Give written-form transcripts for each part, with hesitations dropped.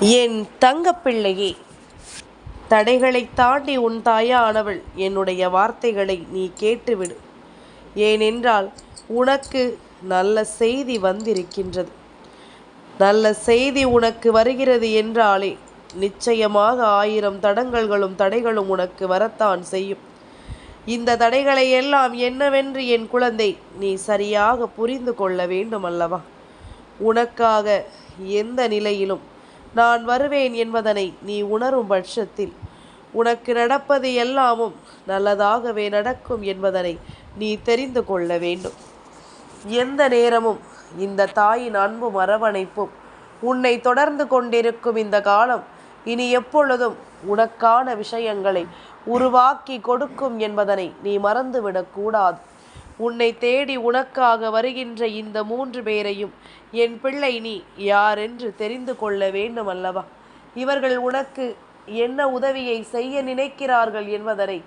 என் தங்கப்பிள்ளையே, தடைகளை தாண்டி உன் தாயானவள் என்னுடைய வார்த்தைகளை நீ கேட்டுவிடு. ஏனென்றால் உனக்கு நல்ல செய்தி வந்திருக்கின்றது. நல்ல செய்தி உனக்கு வருகிறது என்றாலே நிச்சயமாக 1000 தடங்கல்களும் தடைகளும் உனக்கு வரத்தான் செய்யும். இந்த தடைகளை எல்லாம் என்னவென்று என் குழந்தை நீ சரியாக புரிந்து கொள்ள வேண்டும் அல்லவா? உனக்காக எந்த நிலையிலும் நான் வருவேன் என்பதனை நீ உணரும் பட்சத்தில் உனக்கு நடப்பது எல்லாமும் நல்லதாகவே நடக்கும் என்பதனை நீ தெரிந்து கொள்ள வேண்டும். எந்த நேரமும் இந்த தாயின் அன்பும் அரவணைப்பும் உன்னை தொடர்ந்து கொண்டிருக்கும் இந்த காலம் இனி எப்பொழுதும் உனக்கான விஷயங்களை உருவாக்கி கொடுக்கும் என்பதனை நீ மறந்துவிடக்கூடாது. உன்னை தேடி உனக்காக வருகின்ற இந்த 3 பேரையும் என் பிள்ளை நீ யாரென்று தெரிந்து கொள்ள வேண்டும் அல்லவா? இவர்கள் உனக்கு என்ன உதவியை செய்ய நினைக்கிறார்கள் என்பதனை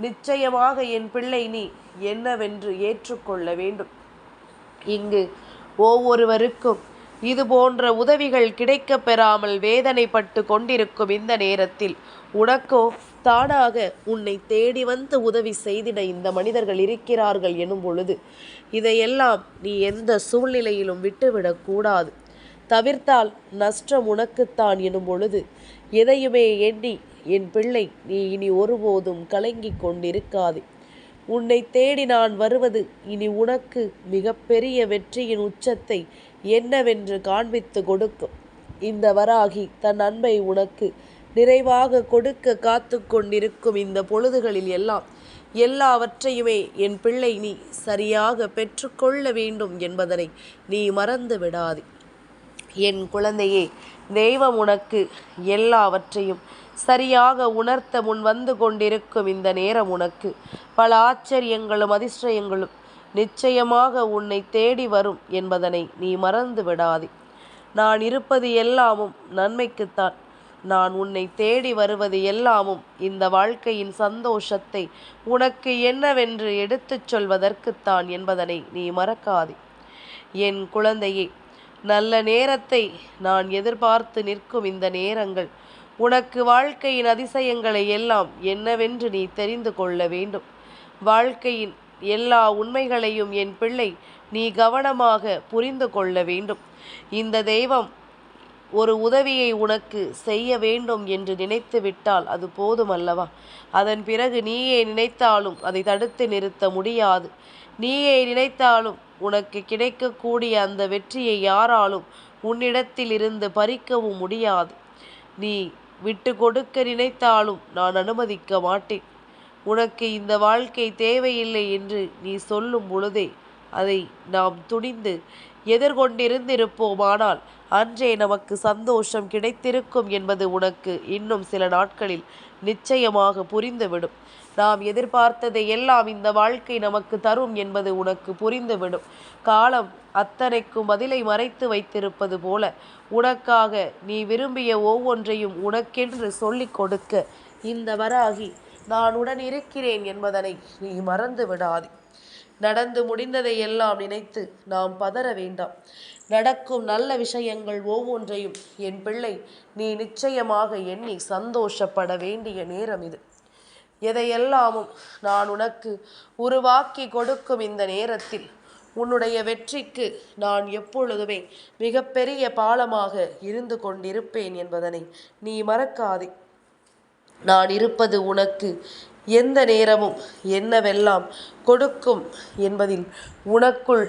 நிச்சயமாக என் பிள்ளை நீ என்னவென்று ஏற்றுக்கொள்ள வேண்டும். இங்கு ஒவ்வொருவருக்கும் இது போன்ற உதவிகள் கிடைக்க பெறாமல் வேதனைப்பட்டு கொண்டிருக்கும் இந்த நேரத்தில் உனக்கோ தானாக உன்னை தேடி வந்து உதவி செய்திட இந்த மனிதர்கள் இருக்கிறார்கள் எனும் பொழுது இதையெல்லாம் நீ எந்த சூழ்நிலையிலும் விட்டுவிடக்கூடாது. தவிர்த்தால் நஷ்டம் உனக்குத்தான் எனும் பொழுது எதையுமே எண்ணி என் பிள்ளை நீ இனி ஒருபோதும் கலங்கிக் கொண்டிருக்காதே. உன்னை தேடி நான் வருவது இனி உனக்கு மிகப்பெரிய வெற்றியின் உச்சத்தை என்னவென்று காண்பித்து கொடுக்கும். இந்த வராகி தன் அன்பை உனக்கு நிறைவாக கொடுக்க காத்து கொண்டிருக்கும் இந்த பொழுதுகளில் எல்லாம் எல்லாவற்றையுமே என் பிள்ளை நீ சரியாக பெற்றுக்கொள்ள வேண்டும் என்பதனை நீ மறந்து விடாதே. என் குழந்தையே, தெய்வம் உனக்கு எல்லாவற்றையும் சரியாக உணர்த்த முன் வந்து கொண்டிருக்கும் இந்த நேரம் உனக்கு பல ஆச்சரியங்களும் அதிசயங்களும் நிச்சயமாக உன்னை தேடி வரும் என்பதனை நீ மறந்து விடாதே. நான் இருப்பது எல்லாமும் நன்மைக்குத்தான். நான் உன்னை தேடி வருவது எல்லாமும் இந்த வாழ்க்கையின் சந்தோஷத்தை உனக்கு என்னவென்று எடுத்துச் சொல்வதற்குத்தான் என்பதனை நீ மறக்காதே. என் குழந்தையே, நல்ல நேரத்தை நான் எதிர்பார்த்து நிற்கும் இந்த நேரங்கள் உனக்கு வாழ்க்கையின் அதிசயங்களை எல்லாம் என்னவென்று நீ தெரிந்து கொள்ள வேண்டும். வாழ்க்கையின் எல்லா உண்மைகளையும் என் பிள்ளை நீ கவனமாக புரிந்து கொள்ள வேண்டும். இந்த தெய்வம் ஒரு உதவியை உனக்கு செய்ய வேண்டும் என்று நினைத்து விட்டால் அது போதுமல்லவா? அதன் பிறகு நீயே நினைத்தாலும் அதை தடுத்து நிறுத்த முடியாது. நீயே நினைத்தாலும் உனக்கு கிடைக்கக்கூடிய அந்த வெற்றியை யாராலும் உன்னிடத்தில் இருந்து பறிக்கவும் முடியாது. நீ விட்டு கொடுக்க நினைத்தாலும் நான் அனுமதிக்க மாட்டேன். உனக்கு இந்த வாழ்க்கை தேவையில்லை என்று நீ சொல்லும் பொழுதே அதை நாம் துணிந்து எதிர்கொண்டிருந்திருப்போமானால் அன்றே நமக்கு சந்தோஷம் கிடைத்திருக்கும் என்பது உனக்கு இன்னும் சில நாட்களில் நிச்சயமாக புரிந்துவிடும். நாம் எதிர்பார்த்ததை எல்லாம் இந்த வாழ்க்கை நமக்கு தரும் என்பது உனக்கு புரிந்துவிடும். காலம் அத்தனைக்கும் பதிலை மறைத்து வைத்திருப்பது போல உனக்காக நீ விரும்பிய ஒவ்வொன்றையும் உனக்கென்று சொல்லிக் கொடுக்க இந்த வராகி நான் உடன் இருக்கிறேன் என்பதனை நீ மறந்து விடாதே. நடந்து முடிந்ததை எல்லாம் நினைத்து நாம் பதற வேண்டாம். நடக்கும் நல்ல விஷயங்கள் ஒவ்வொன்றையும் என் பிள்ளை நீ நிச்சயமாக எண்ணி சந்தோஷப்பட வேண்டிய நேரம் இது. எதையெல்லாமும் நான் உனக்கு உருவாக்கி கொடுக்கும் இந்த நேரத்தில் உன்னுடைய வெற்றிக்கு நான் எப்பொழுதுமே மிகப்பெரிய பாலமாக இருந்து கொண்டிருப்பேன் என்பதனை நீ மறக்காதே. நான் இருப்பது உனக்கு எந்த நேரமும் என்னவெல்லாம் கொடுக்கும் என்பதில் உனக்குள்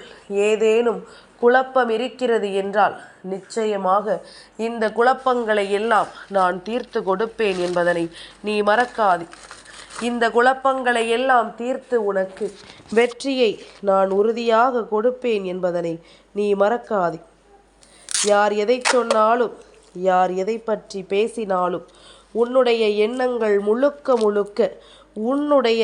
ஏதேனும் குழப்பம் இருக்கிறது என்றால் நிச்சயமாக இந்த குழப்பங்களை எல்லாம் நான் தீர்த்து கொடுப்பேன் என்பதனை நீ மறக்காதே. இந்த குழப்பங்களை எல்லாம் தீர்த்து உனக்கு வெற்றியை நான் உறுதியாக கொடுப்பேன் என்பதனை நீ மறக்காதே. யார் எதை சொன்னாலும் யார் எதை பற்றி பேசினாலும் உன்னுடைய எண்ணங்கள் முழுக்க முழுக்க உன்னுடைய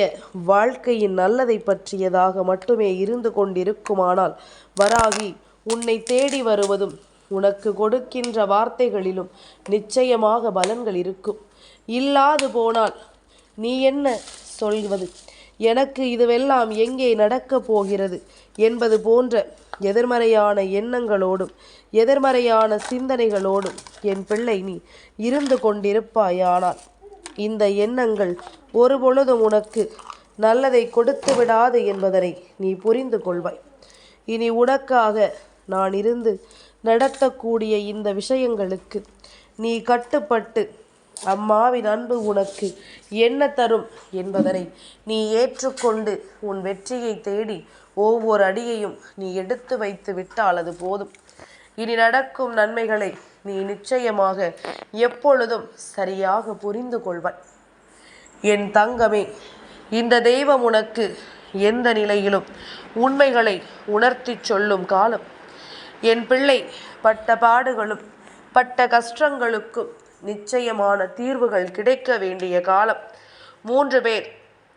வாழ்க்கையின் நல்லதை பற்றியதாக மட்டுமே இருந்து கொண்டிருக்குமானால் வராகி உன்னை தேடி வருவதும் உனக்கு கொடுக்கின்ற வார்த்தைகளிலும் நிச்சயமாக பலன்கள் இருக்கும். இல்லாது போனால் நீ என்ன சொல்வது, எனக்கு இதுவெல்லாம் எங்கே நடக்கப் போகிறது என்பது போன்ற எதிர்மறையான எண்ணங்களோடும் எதிர்மறையான சிந்தனைகளோடும் என் பிள்ளை நீ இருந்து கொண்டிருப்பாயானால் இந்த எண்ணங்கள் ஒருபொழுதும் உனக்கு நல்லதை கொடுத்து விடாது என்பதனை நீ புரிந்து கொள்வாய். இனி உனக்காக நான் இருந்து நடத்தக்கூடிய இந்த விஷயங்களுக்கு நீ கட்டுப்பட்டு அம்மாவின் அன்பு உனக்கு என்ன தரும் என்பதனை நீ ஏற்றுக்கொண்டு உன் வெற்றியை தேடி ஒவ்வொரு அடியையும் நீ எடுத்து வைத்து விட்டால் அது போதும். இனி நடக்கும் நன்மைகளை நீ நிச்சயமாக எப்பொழுதும் சரியாக புரிந்து கொள்வாய். என் தங்கமே, இந்த தெய்வம் உனக்கு எந்த நிலையிலும் உண்மைகளை உணர்த்தி சொல்லும் காலம். என் பிள்ளை பட்ட பாடுகளும் பட்ட கஷ்டங்களுக்கும் நிச்சயமான தீர்வுகள் கிடைக்க வேண்டிய காலம். 3 பேர்,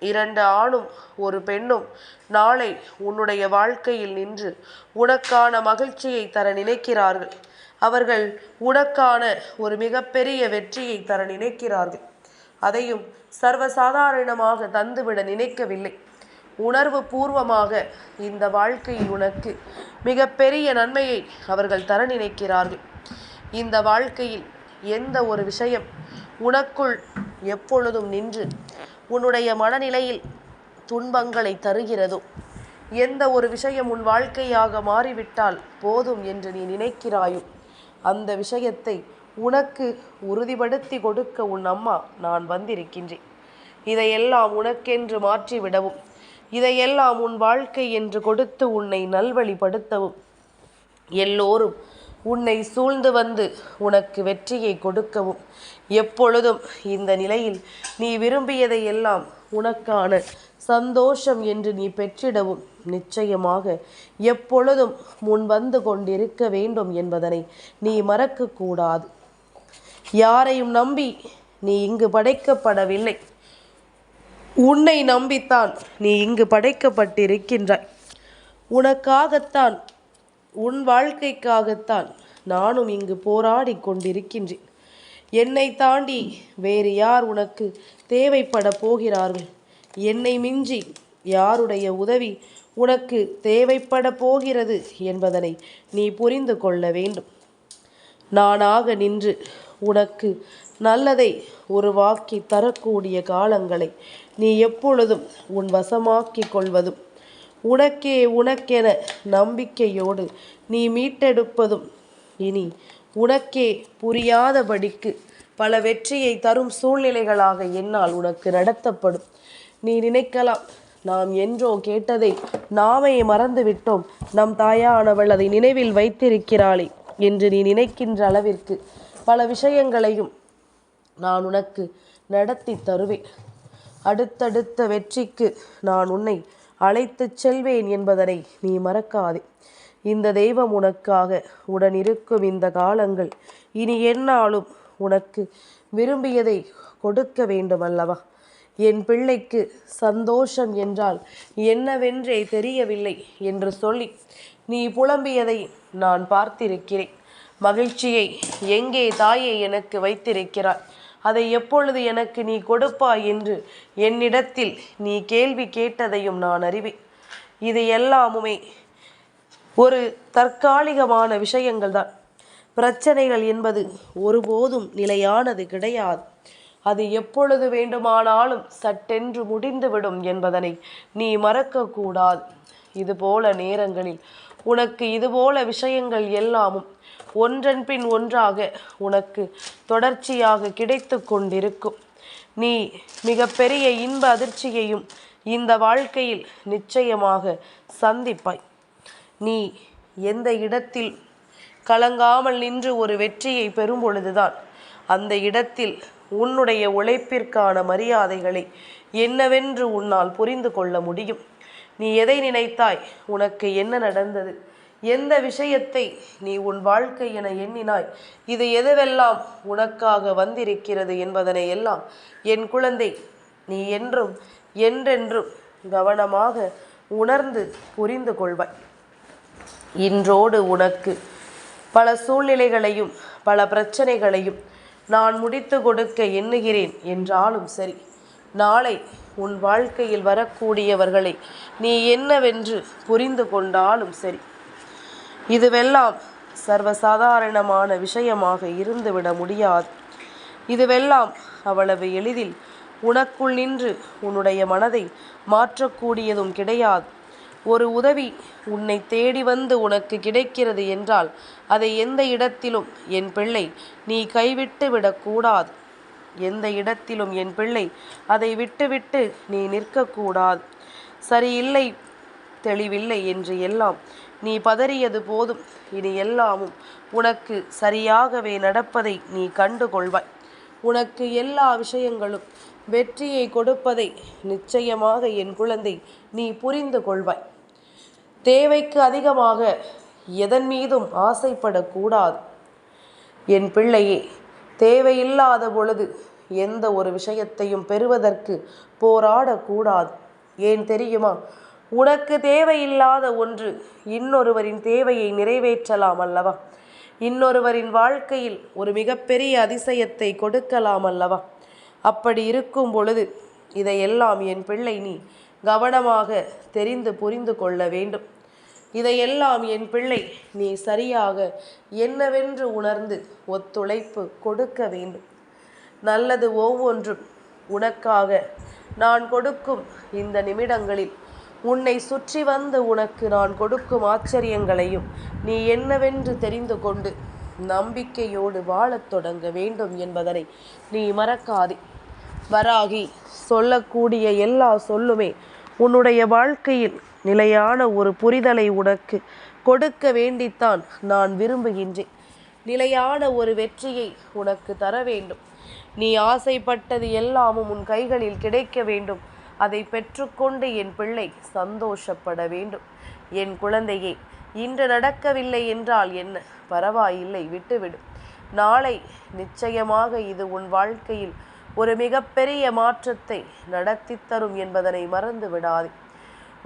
2 ஆணும் 1 பெண்ணும் நாளை உன்னுடைய வாழ்க்கையில் நின்று உனக்கான மகிழ்ச்சியை தர நினைக்கிறார்கள். அவர்கள் உனக்கான ஒரு மிகப்பெரிய வெற்றியை தர நினைக்கிறார்கள். அதையும் சர்வசாதாரணமாக தந்துவிட நினைக்கவில்லை. உணர்வு பூர்வமாக இந்த வாழ்க்கையில் உனக்கு மிகப்பெரிய நன்மையை அவர்கள் தர நினைக்கிறார்கள். இந்த வாழ்க்கையில் எந்த ஒரு விஷயம் உனக்குள் எப்பொழுதும் நின்று உன்னுடைய மனநிலையில் துன்பங்களை தருகிறதோ, எந்த ஒரு விஷயம் உன் வாழ்க்கையாக மாறிவிட்டால் போதும் என்று நீ நினைக்கிறாயோ, அந்த விஷயத்தை உனக்கு உறுதிப்படுத்தி கொடுக்க உன் அம்மா நான் வந்திருக்கின்றேன். இதையெல்லாம் உனக்கென்று மாற்றிவிடவும், இதையெல்லாம் உன் வாழ்க்கை என்று கொடுத்து உன்னை நல்வழிப்படுத்தவும், எல்லோரும் உன்னை சூழ்ந்து வந்து உனக்கு வெற்றியை கொடுக்கவும், எப்பொழுதும் இந்த நிலையில் நீ விரும்பியதை எல்லாம் உனக்கான சந்தோஷம் என்று நீ பெற்றிடவும் நிச்சயமாக எப்பொழுதும் முன் வந்து கொண்டிருக்க வேண்டும் என்பதனை நீ மறக்கக்கூடாது. யாரையும் நம்பி நீ இங்கு படைக்கப்படவில்லை. உன்னை நம்பித்தான் நீ இங்கு படைக்கப்பட்டிருக்கின்றாய். உனக்காகத்தான், உன் வாழ்க்கைக்காகத்தான் நானும் இங்கு போராடி கொண்டிருக்கின்றேன். என்னை தாண்டி வேறு யார் உனக்கு தேவைப்பட போகிறார்கள்? என்னை மிஞ்சி யாருடைய உதவி உனக்கு தேவைப்பட போகிறது என்பதனை நீ புரிந்து கொள்ள வேண்டும். நானாக நின்று உனக்கு நல்லதை உருவாக்கி தரக்கூடிய காலங்களை நீ எப்பொழுதும் உன் வசமாக்கி கொள்வதும், உனக்கென நம்பிக்கையோடு நீ மீட்டெடுப்பதும், இனி உனக்கே புரியாதபடிக்கு பல வெற்றியை தரும் சூழ்நிலைகளாக என்னால் உனக்கு நடத்தப்படும். நீ நினைக்கலாம், நாம் என்றோ கேட்டதை நாமே மறந்துவிட்டோம், நம் தாயானவள் அதை நினைவில் வைத்திருக்கிறாளே என்று நீ நினைக்கின்ற அளவிற்கு பல விஷயங்களையும் நான் உனக்கு நடத்தி தருவேன். அடுத்தடுத்த வெற்றிக்கு நான் உன்னை அழைத்து செல்வேன் என்பதனை நீ மறக்காதே. இந்த தெய்வம் உனக்காக உடன் இருக்கும் இந்த காலங்கள் இனி எந்நாளும் உனக்கு விரும்பியதை கொடுக்க வேண்டும் அல்லவா? என் பிள்ளைக்கு சந்தோஷம் என்றால் என்னவென்றே தெரியவில்லை என்று சொல்லி நீ புலம்பியதை நான் பார்த்திருக்கிறேன். மகிழ்ச்சியை எங்கே தாயே எனக்கு வைத்திருக்கிறாய், அதை எப்பொழுது எனக்கு நீ கொடுப்பாய் என்று என்னிடத்தில் நீ கேள்வி கேட்டதையும் நான் அறிவேன். இது எல்லாமுமே ஒரு தற்காலிகமான விஷயங்கள் தான். பிரச்சனைகள் என்பது ஒருபோதும் நிலையானது கிடையாது. அது எப்பொழுது வேண்டுமானாலும் சட்டென்று முடிந்துவிடும் என்பதனை நீ மறக்கக்கூடாது. இதுபோல நேரங்களில் உனக்கு இதுபோல விஷயங்கள் எல்லாமும் ஒன்றன் பின் ஒன்றாக உனக்கு தொடர்ச்சியாக கிடைத்து கொண்டிருக்கும். நீ மிகப்பெரிய இன்ப அதிர்ச்சியையும் இந்த வாழ்க்கையில் நிச்சயமாக சந்திப்பாய். நீ எந்த இடத்தில் கலங்காமல் நின்று ஒரு வெற்றியை பெறும் பொழுதுதான் அந்த இடத்தில் உன்னுடைய உழைப்பிற்கான மரியாதைகளை என்னவென்று உன்னால் புரிந்து கொள்ள முடியும். நீ எதை நினைத்தாய், உனக்கு என்ன நடந்தது, எந்த விஷயத்தை நீ உன் வாழ்க்கை என எண்ணினாய், இது எதுவெல்லாம் உனக்காக வந்திருக்கிறது என்பதனை எல்லாம் என் குழந்தை நீ என்றும் என்றென்றும் கவனமாக உணர்ந்து புரிந்து கொள்வாய். இன்றோடு உனக்கு பல சூழ்நிலைகளையும் பல பிரச்சனைகளையும் நான் முடித்து கொடுக்க எண்ணுகிறேன் என்றாலும் சரி, நாளை உன் வாழ்க்கையில் வரக்கூடியவர்களை நீ என்னவென்று புரிந்து கொண்டாலும் சரி, இதுவெல்லாம் சர்வசாதாரணமான விஷயமாக இருந்துவிட முடியாது. இதுவெல்லாம் அவ்வளவு எளிதில் உனக்குள் நின்று உன்னுடைய மனதை மாற்றக்கூடியதும் கிடையாது. ஒரு உதவி உன்னை தேடி வந்து உனக்கு கிடைக்கிறது என்றால் அதை எந்த இடத்திலும் என் பிள்ளை நீ கைவிட்டு விடக்கூடாது. எந்த இடத்திலும் என் பிள்ளை அதை விட்டுவிட்டு நீ நிற்கக்கூடாது. சரியில்லை, தெளிவில்லை என்று எல்லாம் நீ பதறியது போதும். இனி எல்லாமும் உனக்கு சரியாகவே நடப்பதை நீ கண்டு கொள்வாய். உனக்கு எல்லா விஷயங்களும் வெற்றியை கொடுப்பதை நிச்சயமாக என் குழந்தை நீ புரிந்து கொள்வாய். தேவைக்கு அதிகமாக எதன் மீதும் ஆசைப்படக்கூடாது. என் பிள்ளையே, தேவையில்லாத பொழுது எந்த ஒரு விஷயத்தையும் பெறுவதற்கு போராடக்கூடாது. ஏன் தெரியுமா? உனக்கு தேவையில்லாத ஒன்று இன்னொருவரின் தேவையை நிறைவேற்றலாம் அல்லவா? இன்னொருவரின் வாழ்க்கையில் ஒரு மிகப்பெரிய அதிசயத்தை கொடுக்கலாம் அல்லவா? அப்படி இருக்கும் பொழுது இதையெல்லாம் என் பிள்ளை நீ கவனமாக தெரிந்து புரிந்து கொள்ள வேண்டும். இதையெல்லாம் என் பிள்ளை நீ சரியாக என்னவென்று உணர்ந்து ஒத்துழைப்பு கொடுக்க வேண்டும். நல்லது ஒவ்வொன்றும் உனக்காக நான் கொடுக்கும் இந்த நிமிடங்களில் உன்னை சுற்றி வந்து உனக்கு நான் கொடுக்கும் ஆச்சரியங்களையும் நீ என்னவென்று தெரிந்து கொண்டு நம்பிக்கையோடு வாழத் தொடங்க வேண்டும் என்பதனை நீ மறக்காதே. வராகி சொல்லக்கூடிய எல்லா சொல்லுமே உன்னுடைய வாழ்க்கையில் நிலையான ஒரு புரிதலை உனக்கு கொடுக்க வேண்டித்தான் நான் விரும்புகின்றேன். நிலையான ஒரு வெற்றியை உனக்கு தர வேண்டும். நீ ஆசைப்பட்டது எல்லாமும் உன் கைகளில் கிடைக்க வேண்டும். அதை பெற்றுக்கொண்டு என் பிள்ளை சந்தோஷப்பட வேண்டும். என் குழந்தையே, இன்று நடக்கவில்லை என்றால் என்ன, பரவாயில்லை, விட்டுவிடு. நாளை நிச்சயமாக இது உன் வாழ்க்கையில் ஒரு மிகப்பெரிய மாற்றத்தை நடத்தி தரும் என்பதனை மறந்து விடாதே.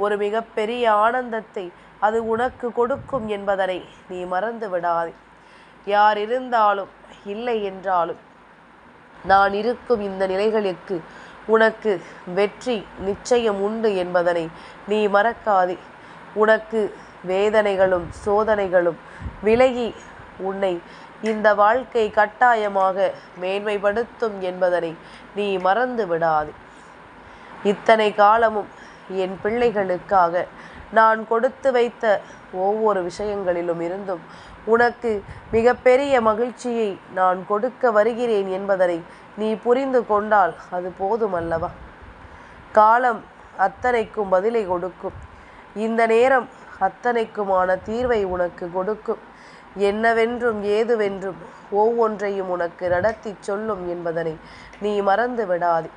ஒரு மிகப்பெரிய ஆனந்தத்தை அது உனக்கு கொடுக்கும் என்பதனை நீ மறந்து விடாதே. யார் இருந்தாலும் இல்லை என்றாலும் நான் இருக்கும் இந்த நிலைகளுக்கு உனக்கு வெற்றி நிச்சயம் உண்டு என்பதனை நீ மறக்காதே. உனக்கு வேதனைகளும் சோதனைகளும் விலகி உன்னை இந்த வாழ்க்கை கட்டாயமாக மேன்மைப்படுத்தும் என்பதனை நீ மறந்து விடாதே. இத்தனை காலமும் என் பிள்ளைகளுக்காக நான் கொடுத்து வைத்த ஒவ்வொரு விஷயங்களிலும் இருந்தும் உனக்கு மிகப்பெரிய மகிழ்ச்சியை நான் கொடுக்க வருகிறேன் என்பதனை நீ புரிந்து கொண்டால் அது போதுமல்லவா? காலம் அத்தனைக்கும் பதிலை கொடுக்கும். இந்த நேரம் அத்தனைக்குமான தீர்வை உனக்கு கொடுக்கும். என்னவென்றும் ஏதுவென்றும் ஒவ்வொன்றையும் உனக்கு நடத்தி சொல்லும் என்பதனை நீ மறந்து விடாதே.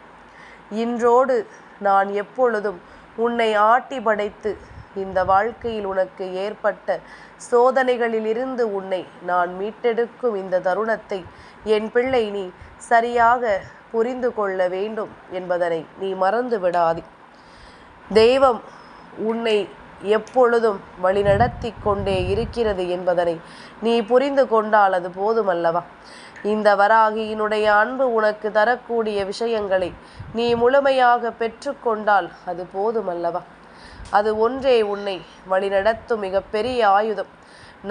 இன்றோடு நான் எப்பொழுதும் உன்னை ஆட்டி படைத்து இந்த வாழ்க்கையில் உனக்கு ஏற்பட்ட சோதனைகளிலிருந்து உன்னை நான் மீட்டெடுக்கும் இந்த தருணத்தை என் பிள்ளை நீ சரியாக புரிந்து கொள்ள வேண்டும் என்பதனை நீ மறந்து விடாதே. தெய்வம் உன்னை எப்பொழுதும் வழிநடத்தி கொண்டே இருக்கிறது என்பதனை நீ புரிந்து கொண்டால் அது போதுமல்லவா? இந்த வராகியினுடைய அன்பு உனக்கு தரக்கூடிய விஷயங்களை நீ முழுமையாக பெற்றுக்கொண்டால் அது போதுமல்லவா? அது ஒன்றே உன்னை வழிநடத்தும் மிகப்பெரிய ஆயுதம்.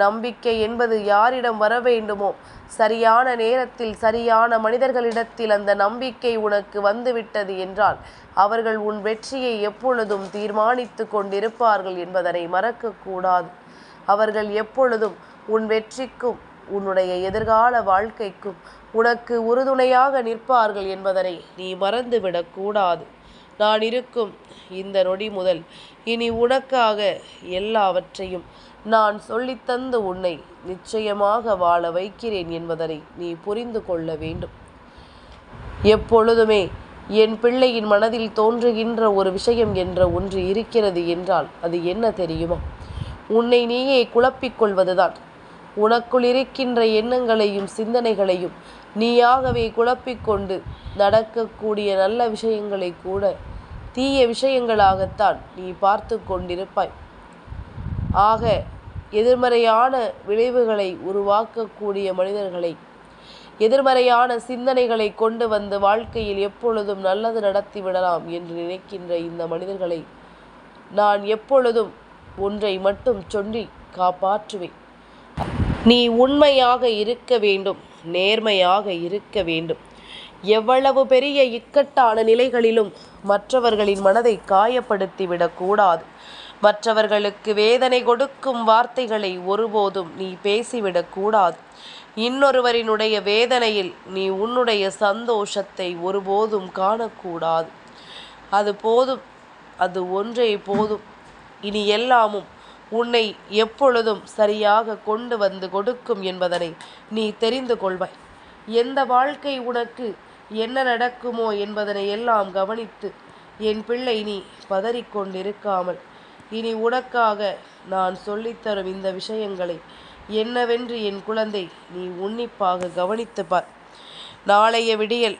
நம்பிக்கை என்பது யாரிடம் வர வேண்டுமோ சரியான நேரத்தில் சரியான மனிதர்களிடத்தில் அந்த நம்பிக்கை உனக்கு வந்துவிட்டது என்றால் அவர்கள் உன் வெற்றியை எப்பொழுதும் தீர்மானித்து கொண்டிருப்பார்கள் என்பதனை மறக்கக்கூடாது. அவர்கள் எப்பொழுதும் உன் வெற்றிக்கும் உன்னுடைய எதிர்கால வாழ்க்கைக்கும் உனக்கு உறுதுணையாக நிற்பார்கள் என்பதனை நீ மறந்துவிடக்கூடாது. நான் இருக்கும் இந்த நொடி முதல் இனி உனக்காக எல்லாவற்றையும் நான் சொல்லித்தந்து உன்னை நிச்சயமாக வாழ வைக்கிறேன் என்பதனை நீ புரிந்து கொள்ள வேண்டும். எப்பொழுதுமே என் பிள்ளையின் மனதில் தோன்றுகின்ற ஒரு விஷயம் என்ற ஒன்று இருக்கிறது என்றால் அது என்ன தெரியுமா? உன்னை நீயே குழப்பிக்கொள்வதுதான். உனக்குள் இருக்கின்ற எண்ணங்களையும் சிந்தனைகளையும் நீயாகவே குழப்பிக்கொண்டு நடக்கக்கூடிய நல்ல விஷயங்களை கூட தீய விஷயங்களாகத்தான் நீ பார்த்து கொண்டிருப்பாய். ஆக எதிர்மறையான விளைவுகளை உருவாக்கக்கூடிய மனிதர்களை, எதிர்மறையான சிந்தனைகளை கொண்டு வந்து வாழ்க்கையில் எப்பொழுதும் நல்லது நடத்தி விடலாம் என்று நினைக்கின்ற இந்த மனிதர்களை நான் எப்பொழுதும் ஒன்றை மட்டும் சொல்லி காப்பாற்றுவேன். நீ உண்மையாக இருக்க வேண்டும், நேர்மையாக இருக்க வேண்டும். எவ்வளவு பெரிய இக்கட்டான நிலைகளிலும் மற்றவர்களின் மனதை காயப்படுத்திவிடக்கூடாது. மற்றவர்களுக்கு வேதனை கொடுக்கும் வார்த்தைகளை ஒருபோதும் நீ பேசிவிடக்கூடாது. இன்னொருவரினுடைய வேதனையில் நீ உன்னுடைய சந்தோஷத்தை ஒருபோதும் காணக்கூடாது. அது போதும், அது ஒன்றே போதும். இனி எல்லாமும் உன்னை எப்பொழுதும் சரியாக கொண்டு வந்து கொடுக்கும் என்பதனை நீ தெரிந்து கொள்வாய். எந்த வாழ்க்கை உனக்கு என்ன நடக்குமோ என்பதனை எல்லாம் கவனித்து என் பிள்ளை நீ பதறிக்கொண்டிருக்காமல் இனி உனக்காக நான் சொல்லித்தரும் இந்த விஷயங்களை என்னவென்று என் குழந்தை நீ உன்னிப்பாக கவனித்து பார். நாளைய விடியல்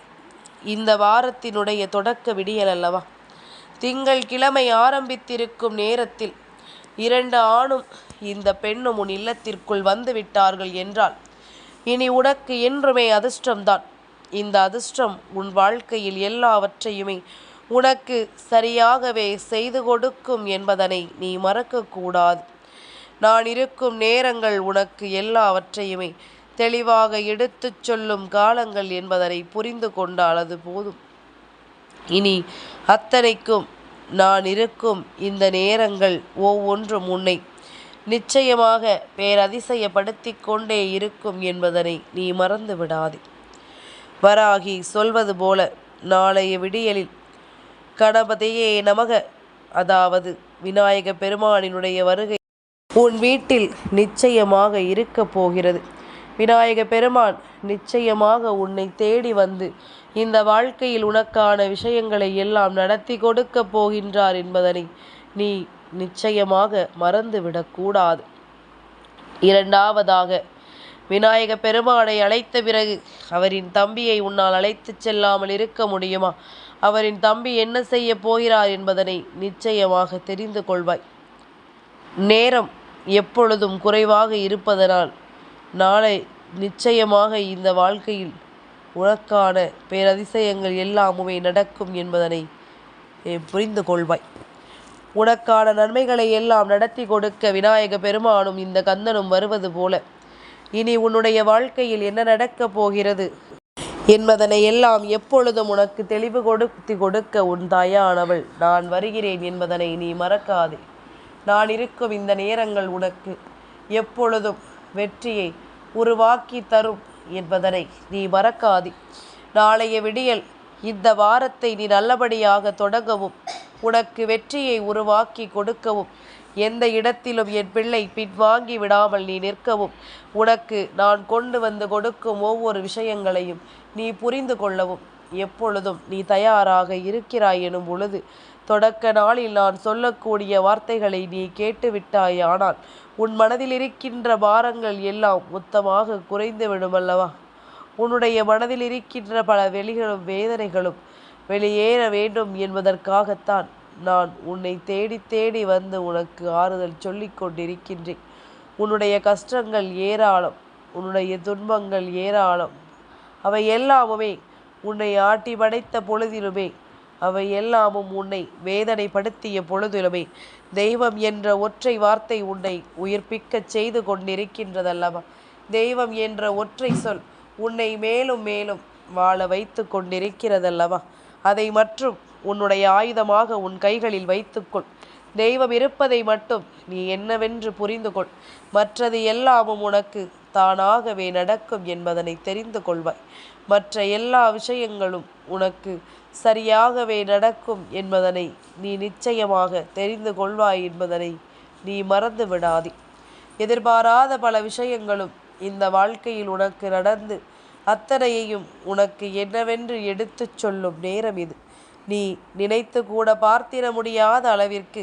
இந்த வாரத்தினுடைய தொடக்க விடியல் அல்லவா? திங்கள் கிழமை ஆரம்பித்திருக்கும் நேரத்தில் 2 ஆணும் இந்த பெண்ணும் உன் இல்லத்திற்குள் வந்து விட்டார்கள் என்றால் இனி உனக்கு என்றுமே அதிர்ஷ்டம்தான். இந்த அதிர்ஷ்டம் உன் வாழ்க்கையில் எல்லாவற்றையுமே உனக்கு சரியாகவே செய்து கொடுக்கும் என்பதனை நீ மறக்கக்கூடாது. நான் இருக்கும் நேரங்கள் உனக்கு எல்லாவற்றையுமே தெளிவாக எடுத்துச் சொல்லும் காலங்கள் என்பதனை புரிந்து கொண்டால் அது போதும். இனி அத்தனைக்கும் நான் இருக்கும் இந்த நேரங்கள் ஒவ்வொன்றும் உன்னை நிச்சயமாக பேரதிசயப்படுத்தி கொண்டே இருக்கும் என்பதனை நீ மறந்து விடாதே. வராகி சொல்வது போல நாளைய விடியலில் கணபதியே நமக, அதாவது விநாயக பெருமானினுடைய வருகை உன் வீட்டில் நிச்சயமாக இருக்க போகிறது. விநாயக பெருமான் நிச்சயமாக உன்னை தேடி வந்து இந்த வாழ்க்கையில் உனக்கான விஷயங்களை எல்லாம் நடத்தி கொடுக்க போகின்றார் என்பதனை நீ நிச்சயமாக மறந்துவிடக்கூடாது. 2வதாக, விநாயக பெருமானை அழைத்த பிறகு அவரின் தம்பியை உன்னால் அழைத்து செல்லாமல் இருக்க முடியுமா? அவரின் தம்பி என்ன செய்ய போகிறார் என்பதனை நிச்சயமாக தெரிந்து கொள்வாய். நேரம் எப்பொழுதும் குறைவாக இருப்பதனால் நாளை நிச்சயமாக இந்த வாழ்க்கையில் உனக்கான பேரதிசயங்கள் எல்லாமுமே நடக்கும் என்பதனை புரிந்து கொள்வாய். உனக்கான நன்மைகளை எல்லாம் நடத்தி கொடுக்க விநாயக பெருமானும் இந்த கந்தனும் வருவது போல இனி உன்னுடைய வாழ்க்கையில் என்ன நடக்கப் போகிறது என்பதனை எல்லாம் எப்பொழுதும் உனக்கு தெளிவு கொடுக்க உன் தாயானவள் நான் வருகிறேன் என்பதனை நீ மறக்காதே. நான் இருக்கும் இந்த நேரங்கள் உனக்கு எப்பொழுதும் வெற்றியை உருவாக்கி தரும் என்பதனை நீ மறக்காதே. நாளைய விடியல் இந்த வாரத்தை நீ நல்லபடியாக தொடங்கவும் உனக்கு வெற்றியை உருவாக்கி கொடுக்கவும் எந்த இடத்திலும் என் பிள்ளை பின்வாங்கி விடாமல் நீ நிற்கவும் உனக்கு நான் கொண்டு வந்து கொடுக்கும் ஒவ்வொரு விஷயங்களையும் நீ புரிந்து கொள்ளவும் எப்பொழுதும் நீ தயாராக இருக்கிறாய் எனும் பொழுது தொடக்க நாளில் நான் சொல்லக்கூடிய வார்த்தைகளை நீ கேட்டுவிட்டாய். ஆனால் உன் மனதில் இருக்கின்ற பாரங்கள் எல்லாம் மொத்தமாக குறைந்து விடுமல்லவா? உன்னுடைய மனதில் இருக்கின்ற பல வெளிகளும் வேதனைகளும் வெளியேற வேண்டும் என்பதற்காகத்தான் நான் உன்னை தேடி தேடி வந்து உனக்கு ஆறுதல் சொல்லி கொண்டிருக்கின்றேன். உன்னுடைய கஷ்டங்கள் ஏராளம், உன்னுடைய துன்பங்கள் ஏராளம். அவை எல்லாமுமே உன்னை ஆட்டி படைத்த பொழுதிலுமே, அவை எல்லாமும் உன்னை வேதனைப்படுத்திய பொழுதிலுமே தெய்வம் என்ற ஒற்றை வார்த்தை உன்னை உயிர்ப்பிக்கச் செய்து கொண்டிருக்கின்றதல்லவா? தெய்வம் என்ற ஒற்றை சொல் உன்னை மேலும் மேலும் வாழ வைத்து கொண்டிருக்கிறதல்லவா? அதை மற்றும் உன்னுடைய ஆயுதமாக உன் கைகளில் வைத்துக்கொள். தெய்வம் இருப்பதை மட்டும் நீ என்னவென்று புரிந்து கொள். மற்றது எல்லாமும் உனக்கு தானாகவே நடக்கும் என்பதனை தெரிந்து கொள்வாய். மற்ற எல்லா விஷயங்களும் உனக்கு சரியாகவே நடக்கும் என்பதனை நீ நிச்சயமாக தெரிந்து கொள்வாய் என்பதனை நீ மறந்து விடாதே. எதிர்பாராத பல விஷயங்களும் இந்த வாழ்க்கையில் உனக்கு நடந்து அத்தனையையும் உனக்கு என்னவென்று எடுத்துச் சொல்லும் நேரம் இது. நீ நினைத்து கூட பார்த்திட முடியாத அளவிற்கு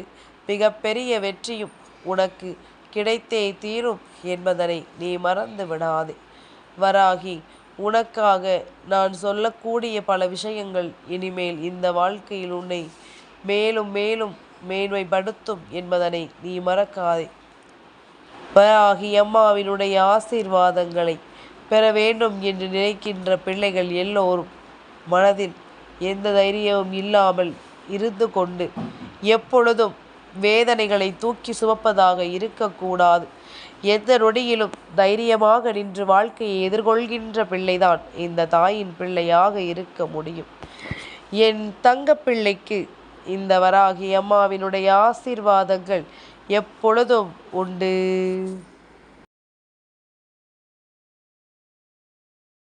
மிகப்பெரிய வெற்றியும் உனக்கு கிடைத்தே தீரும் என்பதனை நீ மறந்து விடாதே. வராகி, உனக்காக நான் சொல்லக்கூடிய பல விஷயங்கள் இனிமேல் இந்த வாழ்க்கையில் உன்னை மேலும் மேலும் மேன்மைப்படுத்தும் என்பதனை நீ மறக்காதே. வராகி அம்மாவினுடைய ஆசீர்வாதங்களை பெற வேண்டும் என்று நினைக்கின்ற பிள்ளைகள் எல்லோரும் மனதில் எந்த தைரியமும் இல்லாமல் இருந்து கொண்டு எப்பொழுதும் வேதனைகளை தூக்கி சுமப்பதாக இருக்கக்கூடாது. எந்த நொடியிலும் தைரியமாக நின்று வாழ்க்கையை எதிர்கொள்கின்ற பிள்ளைதான் இந்த தாயின் பிள்ளையாக இருக்க முடியும். என் தங்கப்பிள்ளைக்கு இந்த வராகி அம்மாவினுடைய ஆசீர்வாதங்கள் எப்பொழுதும் உண்டு.